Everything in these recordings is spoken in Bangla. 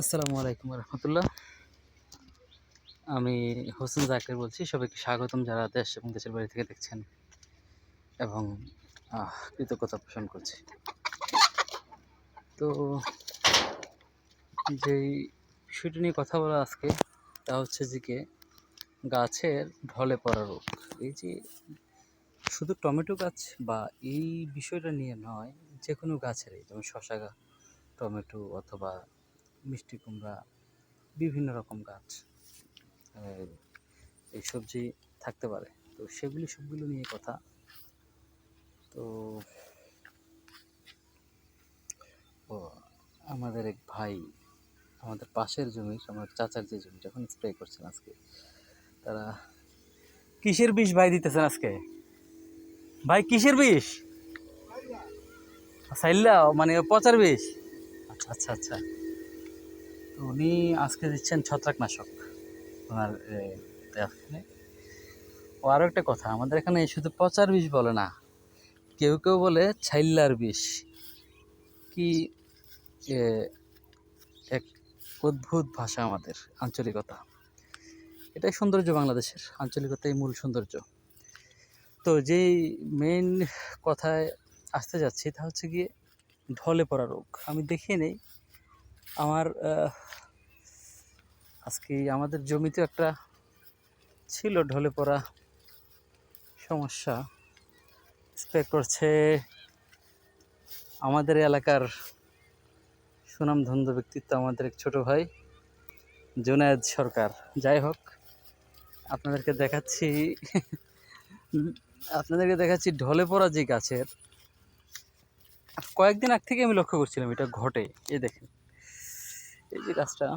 আসসালামু আলাইকুম রহমতুল্লাহ। আমি হোসেন জাকির বলছি। সবাইকে স্বাগতম যারা দেশ এবং দেশের বাড়ি থেকে দেখছেন, এবং কৃতজ্ঞতা পোষণ করছি। তো যেই বিষয়টি নিয়ে কথা বলা আজকে, তা হচ্ছে যে গাছের ঢলে পড়া রোগ। এই যে শুধু টমেটো গাছ বা এই বিষয়টা নিয়ে নয়, যে কোনো গাছেরই, যেমন শশা গাছ, টমেটো অথবা মিষ্টি কুমড়া, বিভিন্ন রকম গাছ, এই সবজি থাকতে পারে। তো সেগুলি সবগুলো নিয়ে কথা। তো ও আমাদের এক ভাই আমাদের পাশের জমি, আমার চাচার যে জমি, যখন স্প্রে করছেন আজকে, তারা কিসের বিষ ভাই দিতেছেন আজকে? ভাই কিসের বিষ? সাইল্লা মানে পচার বিষ? আচ্ছা আচ্ছা আচ্ছা। তো উনি আজকে দিচ্ছেন ছত্রাকনাশক ওনার এখানে। ও আরও একটা কথা, আমাদের এখানে শুধু পচার বিষ বলে না, কেউ কেউ বলে ছাইল্লার বিষ। কি এক অদ্ভুত ভাষা আমাদের, আঞ্চলিকতা। এটাই সৌন্দর্য, বাংলাদেশের আঞ্চলিকতাই মূল সৌন্দর্য। তো যেই মেইন কথায় আসতে যাচ্ছি, তা হচ্ছে গিয়ে ঢলে পড়া রোগ। আমি দেখিয়ে নেই আমার আজকে আমাদের জমিতে একটা ছিল ঢলে পড়া সমস্যা। স্প্রে করছে আমাদের এলাকার সুনামধন্য ব্যক্তিত্ব, আমাদের এক ছোট ভাই জুনায়েদ সরকার। যাই হোক, আপনাদেরকে দেখাচ্ছি ঢলে পড়া যে গাছের, কয়েকদিন আগ থেকে আমি লক্ষ্য করছিলাম এটা ঘটে। এই দেখেন, এই যে গাছটা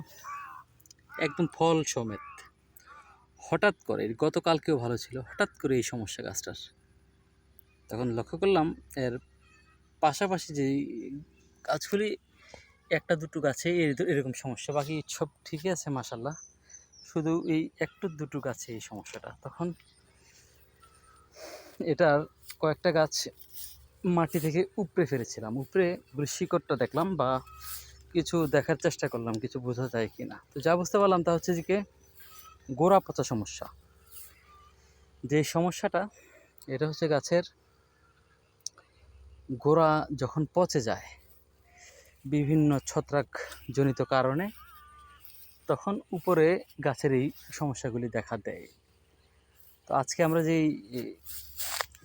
একদম ফল সমেত, হঠাৎ করে, গতকালকেও ভালো ছিল, হঠাৎ করে এই সমস্যা গাছটার। তখন লক্ষ্য করলাম এর পাশাপাশি যে গাছগুলি, একটা দুটো গাছে এরকম সমস্যা, বাকি সব ঠিকই আছে মাশাল্লাহ, শুধু এই একটু দুটো গাছে এই সমস্যাটা। তখন এটার কয়েকটা গাছ মাটি থেকে উপড়ে ফেলেছিলাম, উপড়ে শিকড়টা দেখলাম বা কিছু দেখার চেষ্টা করলাম, কিছু বোঝা যায় কি না। তো যা বুঝতে পারলাম তা হচ্ছে যে গোড়া পচা সমস্যা। যে সমস্যাটা, এটা হচ্ছে গাছের গোড়া যখন পচে যায় বিভিন্ন ছত্রাকজনিত কারণে, তখন উপরে গাছের এই সমস্যাগুলি দেখা দেয়। তো আজকে আমরা যেই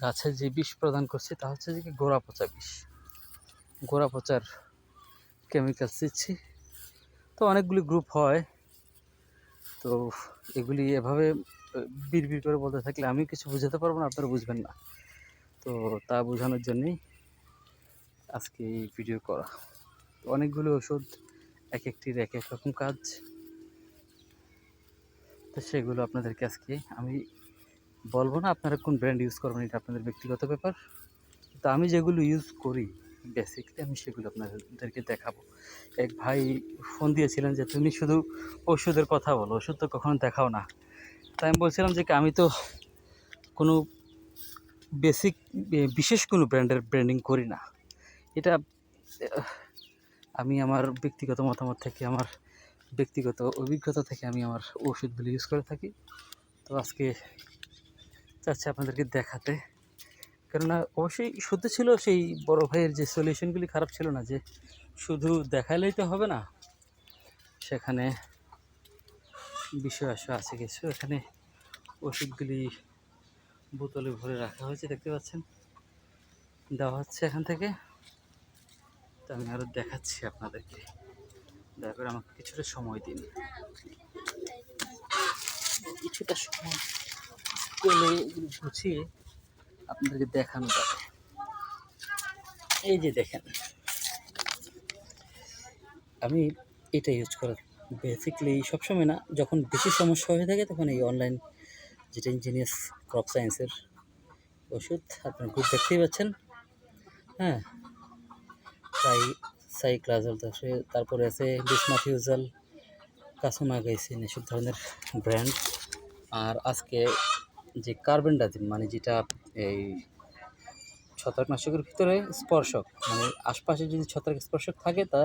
গাছের যে বিষ প্রদান করছি, তা হচ্ছে যে গোড়া পচা বিষ, গোড়া পচার কেমিক্যাল দিচ্ছি। তো অনেকগুলি গ্রুপ হয়, তো এগুলি এভাবে বিড় করে বলতে থাকলে আমি কিছু বুঝাতে পারবো না, আপনারা বুঝবেন না। তো তা বোঝানোর জন্যেই আজকে এই ভিডিও করা। তো অনেকগুলো ওষুধ, এক একটির এক এক রকম কাজ। তো সেগুলো আপনাদেরকে আজকে আমি বলবো না, আপনারা কোন ব্র্যান্ড ইউজ করবেন এটা আপনাদের ব্যক্তিগত ব্যাপার। তো আমি যেগুলো ইউজ করি বেসিকলি, আমি সেগুলো আপনাদেরকে দেখাবো। এক ভাই ফোন দিয়েছিলেন যে তুমি শুধু ওষুধের কথা বলো, ওষুধ তো কখনো দেখাও না। তাই আমি বলছিলাম যে আমি তো কোনো বেসিক বিশেষ কোনো ব্র্যান্ডিং করি না। এটা আমি আমার ব্যক্তিগত মতামত থেকে, আমার ব্যক্তিগত অভিজ্ঞতা থেকে আমি আমার ওষুধগুলি ইউজ করে থাকি। তো আজকে চাচ্ছি আপনাদেরকে দেখাতে, কেননা অবশ্যই সত্যি ছিল সেই বড় ভাইয়ের যে সলিউশনগুলি খারাপ ছিল না, যে শুধু দেখালেই তো হবে না, সেখানে বিষয় আছে কিছু। এখানে ওষুধগুলি বোতলে ভরে রাখা হয়েছে, দেখতে পাচ্ছেন, দেওয়া হচ্ছে এখান থেকে। তো আমি আরও দেখাচ্ছি আপনাদেরকে, দয়া করে আমাকে কিছুটা সময় দিন, কিছুটা সময় পেলে এগুলো গুছিয়ে আপনাদেরকে দেখানো যাবে। এই যে দেখেন, আমি এটা ইউজ করার বেসিকলি সবসময় না, যখন বেশি সমস্যা হয়ে থাকে তখন এই অনলাইন যেটা ইঞ্জিনিয়ার্স ক্রপ সায়েন্সের ওষুধ, আপনার গ্রুপ দেখতেই পাচ্ছেন। হ্যাঁ, সাইক্লাজল, তারপরে আছে বিসমাথিউজাল, কাসোনাগাইসিন, এসব ধরনের ব্র্যান্ড। আর আজকে যে কার্বেন্ডাজিম, মানে যেটা এই ছত্রাকনাশকের ভিতরে স্পর্শক, মানে আশপাশে যদি ছত্রাক স্পর্শক থাকে, তা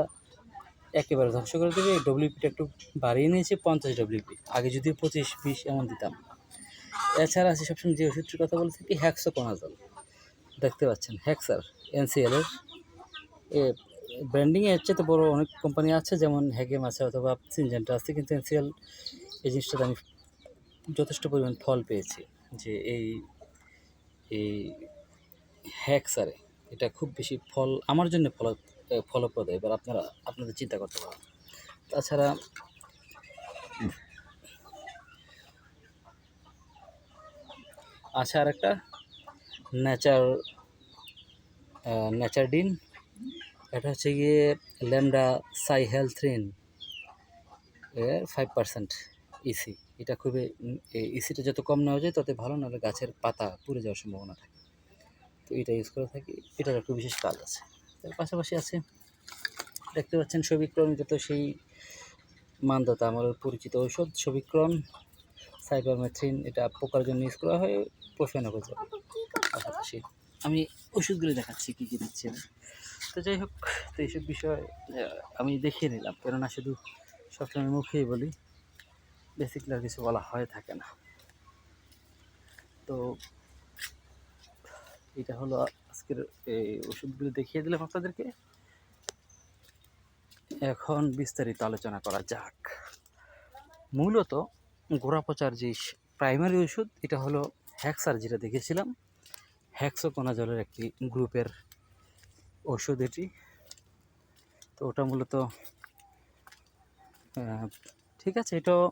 একেবারে ধ্বংস করে দেবে। ডব্লিউপিটা একটু বাড়িয়ে নিয়েছে 50 ডব্লিউপি, আগে যদিও 25-20 এমন দিতাম। এছাড়া আছে সবসময় যে ওষুধটির কথা বলে থাকি হ্যাক্সোকোনাজল, দেখতে পাচ্ছেন হ্যাক্সার এনসিএল এর ব্র্যান্ডিংয়ে এর চেয়ে বড় অনেক কোম্পানি আছে, যেমন হ্যাগেম আছে অথবা সিনজেন্টা আছে, কিন্তু এনসিএল এই জিনিসটাতে আমি যথেষ্ট পরিমাণ ফল পেয়েছি যে এই এই হ্যাক্সারে এটা খুব বেশি ফল আমার জন্য ফলপ্রদ। এবার আপনাদের চিন্তা করতে পারেন। তাছাড়া আছে আর একটা ন্যাচারডিন, এটা হচ্ছে গিয়ে ল্যামডা সাইহেলথ্রিন এর 5% ইসি। এটা খুবই ইসিটা যত কম নেওয়া যায় তত ভালো, নাহলে গাছের পাতা পুড়ে যাওয়ার সম্ভাবনা থাকে। তো এটা ইউজ করে থাকি, এটার একটু বিশেষ কাজ আছে। তার পাশাপাশি আছে দেখতে পাচ্ছেন সবিক্রম, যত সেই মানদাতা আমার পরিচিত ঔষধ সবিক্রম সাইবারমেথ্রিন, এটা পোকার জন্য ইউজ করা হয় প্রোফেনগজ। পাশাপাশি আমি ওষুধগুলো দেখাচ্ছি কী কী দিচ্ছি। তো যাই হোক, তো এইসব বিষয় আমি দেখিয়ে নিলাম, কেননা শুধু সবসময় মুখেই বলি, বেসিকলি আর কিছু বলা হয়ে থাকে না। তো এটা হলো আজকের এই ওষুধগুলো দেখিয়ে দিলাম আপনাদেরকে। এখন বিস্তারিত আলোচনা করা যাক। মূলত গোড়া পচার যে প্রাইমারি ওষুধ, এটা হলো হ্যাক্সার, যেটা দেখেছিলাম হ্যাক্সোকোনাজলের একটি গ্রুপের ওষুধ এটি। তো ওটা মূলত ঠিক আছে, এটাও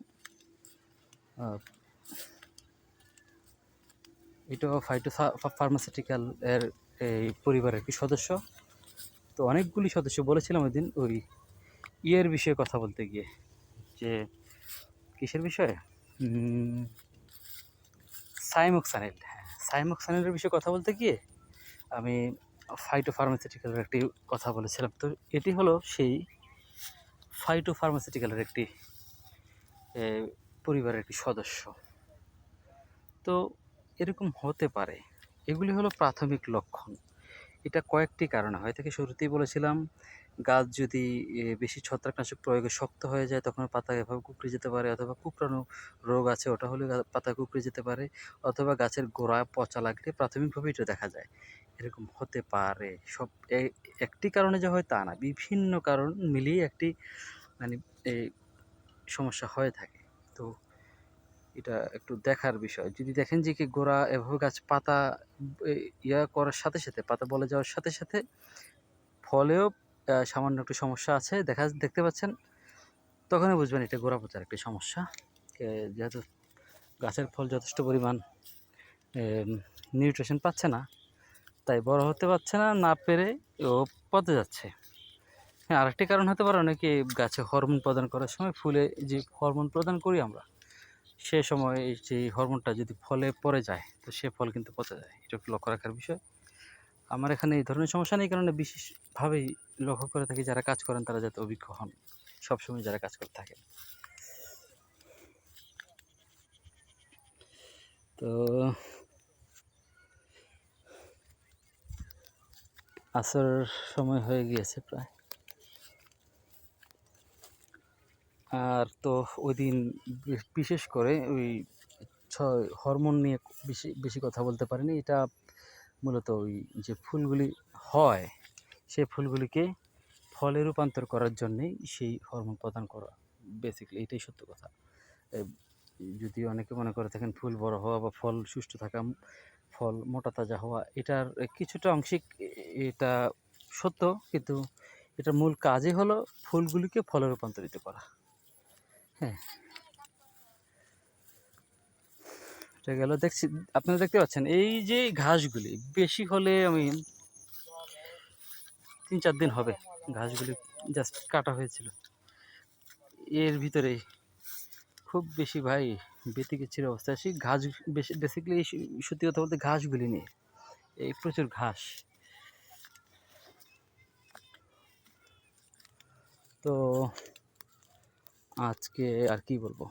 ফাইটো ফার্মাসিউটিক্যাল এর এই পরিবারের একটি সদস্য। তো অনেকগুলি সদস্য বলেছিলাম ওই দিন ওই ইয়ের বিষয়ে কথা বলতে গিয়ে, যে কিসের বিষয়ে, সাইমোক্সানিল। হ্যাঁ, সাইমোক্সানিলের বিষয়ে কথা বলতে গিয়ে আমি ফাইটো ফার্মাসিউটিক্যালের একটি কথা বলেছিলাম। তো এটি হলো সেই ফাইটো ফার্মাসিউটিক্যালের একটি পরিবারের একটি সদস্য। তো এরকম হতে পারে, এগুলি হলো প্রাথমিক লক্ষণ। এটা কয়েকটি কারণে হয় থাকে। শুরুতেই বলেছিলাম, গাছ যদি বেশি ছত্রাকনাশক প্রয়োগে শক্ত হয়ে যায় তখন পাতা এভাবে কুঁকড়ে যেতে পারে, অথবা কুঁকড়ানো রোগ আছে ওটা হলে পাতা কুঁকড়ে যেতে পারে, অথবা গাছের গোড়া পচা লাগলে প্রাথমিকভাবে এটা দেখা যায়। এরকম হতে পারে। সব একটি কারণে যে হয় তা না, বিভিন্ন কারণ মিলিয়ে একটি মানে এই সমস্যা হয়ে থাকে। তো এটা একটু দেখার বিষয়। যদি দেখেন যে কি গোড়া এভাবে গাছ পাতা ইয়া করার সাথে সাথে, পাতা বলে যাওয়ার সাথে সাথে ফলেও সামান্য একটু সমস্যা আছে দেখতে পাচ্ছেন, তখনই বুঝবেন এটা গোড়া পচার একটি সমস্যা। যেহেতু গাছের ফল যথেষ্ট পরিমাণ নিউট্রিশন পাচ্ছে না, তাই বড় হতে পারছে না, না পেরে ও পচে যাচ্ছে। হ্যাঁ, আরেকটি কারণ হতে পারে, অনেকে গাছে হরমোন প্রদান করার সময়, ফুলে যে হরমোন প্রদান করি আমরা, সে সময় যে হরমোনটা যদি ফলে পড়ে যায় তো সে ফল কিন্তু পচে যায়। এটা একটু লক্ষ্য রাখার বিষয়। আমার এখানে এই ধরনের সমস্যা নেই, কারণে বিশেষভাবেই লক্ষ্য করে থাকি যারা কাজ করেন তারা যাতে অভিজ্ঞ হন, সবসময় যারা কাজ করে থাকেন। তো আসর সময় হয়ে গিয়েছে প্রায়। আর তো ওই দিন বিশেষ করে ওই হরমোন নিয়ে বেশি বেশি কথা বলতে পারিনি। এটা মূলত ওই যে ফুলগুলি হয় সেই ফুলগুলিকে ফলে রূপান্তর করার জন্যেই সেই হরমোন প্রদান করা, বেসিক্যালি এটাই সত্য কথা। যদি অনেকে মনে করে থাকেন ফুল বড় হওয়া বা ফল সুষ্ঠু থাকা, ফল মোটা তাজা হওয়া, এটার কিছুটা আংশিক এটা সত্য, কিন্তু এটার মূল কাজই হলো ফুলগুলিকে ফলে রূপান্তরিত করা। হ্যাঁ, এটা গেল। দেখছি আপনারা দেখতে পাচ্ছেন এই যে ঘাসগুলি বেশি হলে, আমি 3-4 দিন হবে ঘাসগুলি জাস্ট কাটা হয়েছিল, এর ভিতরে খুব বেশি ভাই বেতিকিচ্ছির অবস্থা। সেই ঘাস বেশি বেসিক্যালি, সত্যি কথা বলতে ঘাসগুলি নিয়ে এই প্রচুর ঘাস। তো আজকে আর কি বলবো,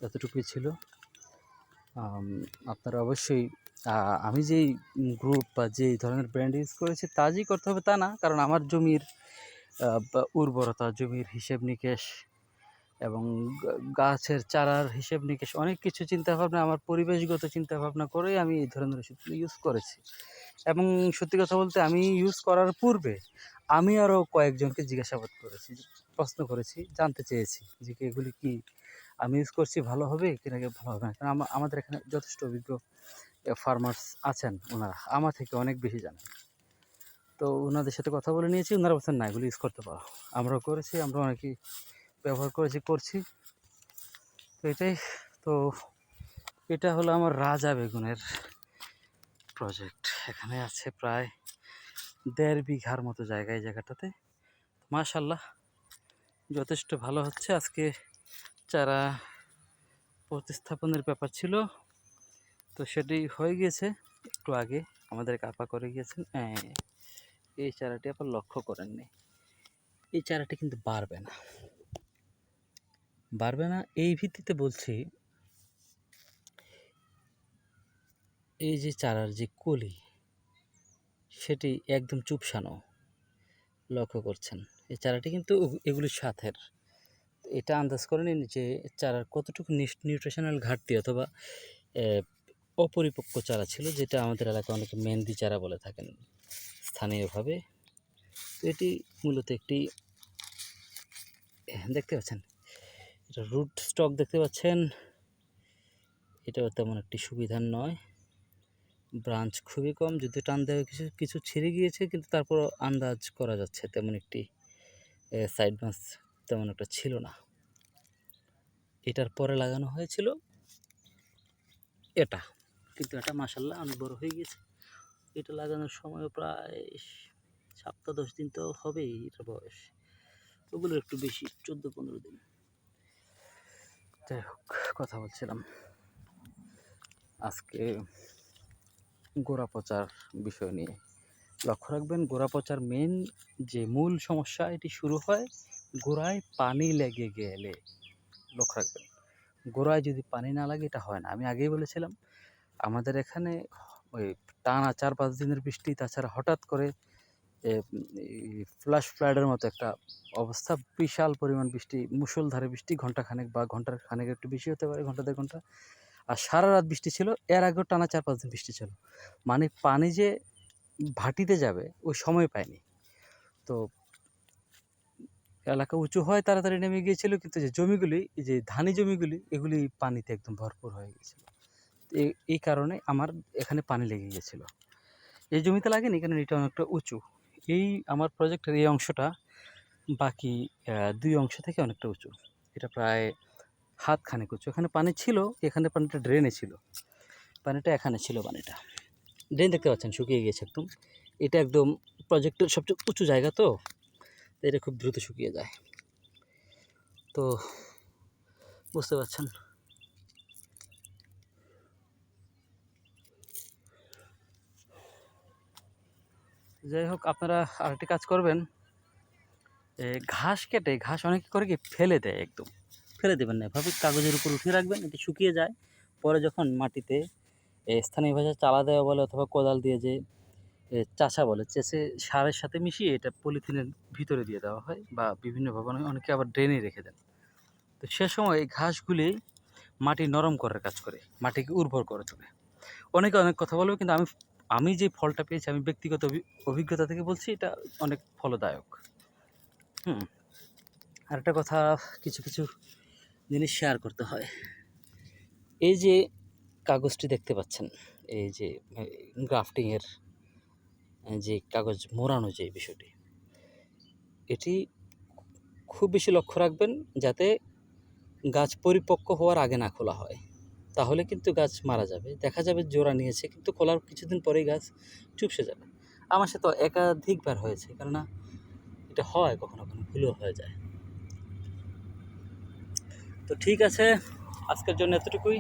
এতটুকুই ছিল। আপনারা অবশ্যই আমি যেই গ্রুপ বা যেই ধরনের ব্র্যান্ড ইউজ করেছি তা যেই করতে হবে তা না, কারণ আমার জমির উর্বরতা, জমির হিসেব নিকেশ এবং গাছের চারার হিসেব নিকেশ অনেক কিছু চিন্তাভাবনা, আমার পরিবেশগত চিন্তাভাবনা করেই আমি এই ধরনের ওষুধগুলো ইউজ করেছি। এবং সত্যি কথা বলতে আমি ইউজ করার পূর্বে আমি আরও কয়েকজনকে জিজ্ঞাসাবাদ করেছি, প্রশ্ন করেছি, জানতে চেয়েছি যে এগুলি কি আমি ইউজ করছি ভালো হবে কি না ভালো হবে না। কারণ আমাদের এখানে যথেষ্ট অভিজ্ঞ ফার্মার্স আছেন, ওনারা আমার থেকে অনেক বেশি জানেন। তো ওনাদের সাথে কথা বলে নিয়েছি, ওনারা বলছেন না এগুলো ইউজ করতে পারো। আমরাও করেছি, আমরা অনেকেই ব্যবহার করেছি, করছি। তো এটাই তো, এটা হলো আমার রাজা বেগুনের প্রজেক্ট। এখানে আছে প্রায় 1.5 বিঘার মতো জায়গা এই জায়গাটাতে। মাশাআল্লাহ যথেষ্ট ভালো হচ্ছে। আজকে চারা প্রতিস্থাপনের ব্যাপার ছিল, তো সেটি হয়ে গিয়েছে একটু আগে, আমাদের কাপা করে গিয়েছেন। এই চারাটি আপনার লক্ষ্য করেননি, এই চারাটি কিন্তু বাড়বে না, বাড়বে না এই ভিত্তিতে বলছি। এই যে চারার যে কলি, সেটি একদম চুপসানো, লক্ষ্য করছেন। এই চারাটি কিন্তু এগুলির সাথের। এটা আন্দাজ করে নিন যে চারার কতটুকু নিউট্রিশনাল ঘাটতি অথবা অপরিপক্ক চারা ছিল, যেটা আমাদের এলাকায় অনেকে মেহেন্দি চারা বলে থাকেন স্থানীয়ভাবে। তো এটি মূলত একটি, দেখতে পাচ্ছেন এটা রুট স্টক দেখতে পাচ্ছেন, এটাও তেমন একটি সুবিধার নয়। ব্রাঞ্চ খুবই কম, যদি টান দেওয়া কিছু কিছু ছিঁড়ে গিয়েছে, কিন্তু তারপরও আন্দাজ করা যাচ্ছে তেমন একটি সাইড ব্রাঞ্চ তেমন একটা ছিল না। এটার পরে লাগানো হয়েছিল এটা, কিন্তু এটা মাশাআল্লাহ অনেক বড় হয়ে গেছে। এটা লাগানোর সময় প্রায় 7-10 দিন তো হবেই এটা বয়স, ওগুলো একটু বেশি, 14-15 দিন। যাই হোক, কথা বলছিলাম আজকে গোড়া পচার বিষয় নিয়ে। লক্ষ্য রাখবেন, গোড়া পচার মেন যে মূল সমস্যা, এটি শুরু হয় গোড়ায় পানি লেগে গেলে। লক্ষ্য রাখবেন, গোড়ায় যদি পানি না লাগে এটা হয় না। আমি আগেই বলেছিলাম আমাদের এখানে ওই টানা 4-5 দিনের বৃষ্টি, তাছাড়া হঠাৎ করে ফ্ল্যাশ ফ্লাডের মতো একটা অবস্থা, বিশাল পরিমাণ বৃষ্টি, মুষলধারে বৃষ্টি, ঘন্টাখানেক বা ঘন্টার খানেক একটু বেশি হতে পারে, ঘন্টা 1.5 ঘন্টা। আর সারা রাত বৃষ্টি ছিল, এর আগেও টানা 4-5 দিন বৃষ্টি ছিল। মানে পানি যে ভাটিতে যাবে ওই সময় পায়নি। তো এলাকা উঁচু হয়, তাড়াতাড়ি নেমে গিয়েছিল, কিন্তু যে জমিগুলি, যে ধানি জমিগুলি, এগুলি পানিতে একদম ভরপুর হয়ে গিয়েছিল। এই কারণে আমার এখানে পানি লেগে গিয়েছিল। এই জমিতে লাগেনি, কারণ এটা অনেকটা উঁচু। এই আমার প্রজেক্টের এই অংশটা বাকি 2 অংশ থেকে অনেকটা উঁচু। এটা প্রায় হাতখানেক উঁচু। এখানে পানি ছিল, এখানে পানিটা ড্রেনে ছিল, পানিটা এখানে ছিল, পানিটা ড্রেন দেখতে পাচ্ছেন শুকিয়ে গিয়েছে একদম। এটা একদম প্রজেক্টের সবচেয়ে উঁচু জায়গা, তো এটা খুব দ্রুত শুকিয়ে যায়। তো বুঝতে পারছেন। যাই হোক, আপনারা আরেকটি কাজ করবেন, ঘাস কেটে, ঘাস অনেকে করে কি ফেলে দেয়, একদম ফেলে দেবেন না, এভাবে কাগজের উপর উঠিয়ে রাখবেন, এটি শুকিয়ে যায়। পরে যখন মাটিতে স্থানীয় ভাষায় চালা দেওয়া বলে, অথবা কোদাল দিয়ে যে চাষা বলে, চেঁচে সারের সাথে মিশিয়ে এটা পলিথিনের ভিতরে দিয়ে দেওয়া হয়, বা বিভিন্নভাবে অনেকে আবার ড্রেনে রেখে দেন। তো সে সময় এই ঘাসগুলি মাটি নরম করার কাজ করে, মাটিকে উর্বর করে তোলে। অনেকে অনেক কথা বলবে, কিন্তু আমি যে ফলটা পেয়েছি, আমি ব্যক্তিগত অভিজ্ঞতা থেকে বলছি, এটা অনেক ফলদায়ক। আরেকটা কথা, কিছু কিছু জিনিস শেয়ার করতে হয়। এই যে কাগজটি দেখতে পাচ্ছেন, এই যে গ্রাফটিংয়ের যে কাগজ মোড়ানো যে বিষয়টি, এটি খুব বেশি লক্ষ্য রাখবেন যাতে গাছ পরিপক্ক হওয়ার আগে না খোলা হয়, তাহলে কিন্তু গাছ মারা যাবে। দেখা যাবে জোড়া নিয়েছে, কিন্তু খোলার কিছুদিন পরেই গাছ চুপসে যাবে। আমার সাথে একাধিকবার হয়েছে, কেননা এটা হয়, কখনো কখনো ভুলও হয়ে যায়। তো ঠিক আছে, আজকের জন্য এতটুকুই।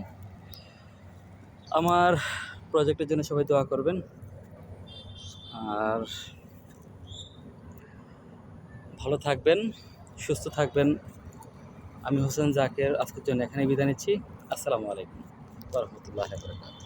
আমার প্রজেক্টের জন্য সবাই দোয়া করবেন, আর ভালো থাকবেন, সুস্থ থাকবেন। আমি হোসেন জাকের আজকের জন্য এখানেই বিদায় নিচ্ছি। আসসালামু আলাইকুম ওয়া রাহমাতুল্লাহি ওয়া বারাকাতুহু।